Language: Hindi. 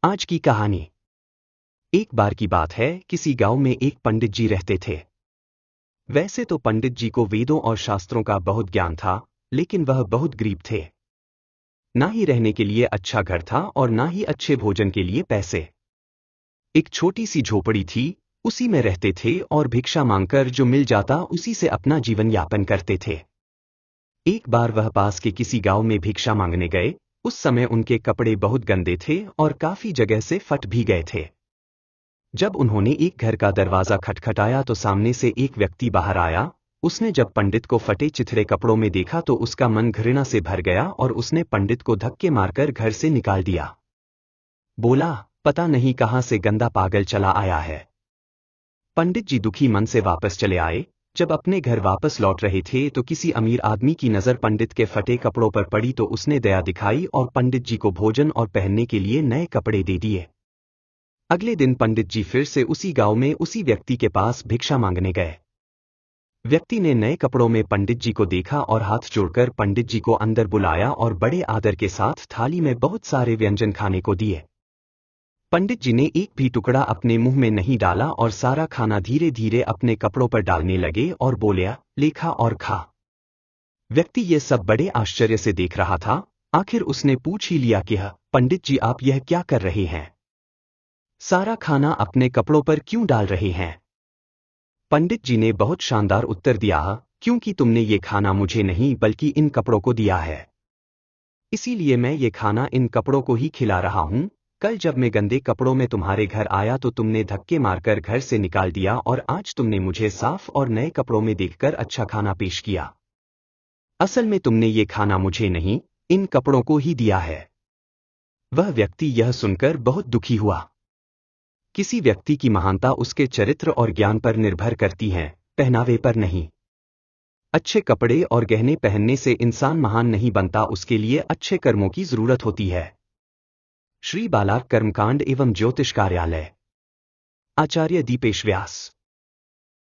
आज की कहानी। एक बार की बात है, किसी गांव में एक पंडित जी रहते थे। वैसे तो पंडित जी को वेदों और शास्त्रों का बहुत ज्ञान था, लेकिन वह बहुत गरीब थे। ना ही रहने के लिए अच्छा घर था और ना ही अच्छे भोजन के लिए पैसे। एक छोटी सी झोपड़ी थी, उसी में रहते थे और भिक्षा मांगकर जो मिल जाता उसी से अपना जीवन यापन करते थे। एक बार वह पास के किसी गांव में भिक्षा मांगने गए। उस समय उनके कपड़े बहुत गंदे थे और काफी जगह से फट भी गए थे। जब उन्होंने एक घर का दरवाजा खटखटाया तो सामने से एक व्यक्ति बाहर आया। उसने जब पंडित को फटे चिथड़े कपड़ों में देखा तो उसका मन घृणा से भर गया और उसने पंडित को धक्के मारकर घर से निकाल दिया। बोला, पता नहीं कहां से गंदा पागल चला आया है। पंडित जी दुखी मन से वापस चले आए। जब अपने घर वापस लौट रहे थे तो किसी अमीर आदमी की नजर पंडित के फटे कपड़ों पर पड़ी तो उसने दया दिखाई और पंडित जी को भोजन और पहनने के लिए नए कपड़े दे दिए। अगले दिन पंडित जी फिर से उसी गांव में उसी व्यक्ति के पास भिक्षा मांगने गए। व्यक्ति ने नए कपड़ों में पंडित जी को देखा और हाथ जोड़कर पंडित जी को अंदर बुलाया और बड़े आदर के साथ थाली में बहुत सारे व्यंजन खाने को दिए। पंडित जी ने एक भी टुकड़ा अपने मुंह में नहीं डाला और सारा खाना धीरे धीरे अपने कपड़ों पर डालने लगे और बोलिया, लेखा और खा। व्यक्ति ये सब बड़े आश्चर्य से देख रहा था। आखिर उसने पूछ ही लिया कि पंडित जी आप यह क्या कर रहे हैं? सारा खाना अपने कपड़ों पर क्यों डाल रहे हैं? पंडित जी ने बहुत शानदार उत्तर दिया, क्योंकि तुमने ये खाना मुझे नहीं बल्कि इन कपड़ों को दिया है, इसीलिए मैं ये खाना इन कपड़ों को ही खिला रहा हूं। कल जब मैं गंदे कपड़ों में तुम्हारे घर आया तो तुमने धक्के मारकर घर से निकाल दिया और आज तुमने मुझे साफ और नए कपड़ों में देखकर अच्छा खाना पेश किया। असल में तुमने ये खाना मुझे नहीं, इन कपड़ों को ही दिया है। वह व्यक्ति यह सुनकर बहुत दुखी हुआ। किसी व्यक्ति की महानता उसके चरित्र और ज्ञान पर निर्भर करती है, पहनावे पर नहीं। अच्छे कपड़े और गहने पहनने से इंसान महान नहीं बनता, उसके लिए अच्छे कर्मों की जरूरत होती है। श्री बाला कर्मकांड एवं ज्योतिष कार्यालय, आचार्य दीपेश व्यास।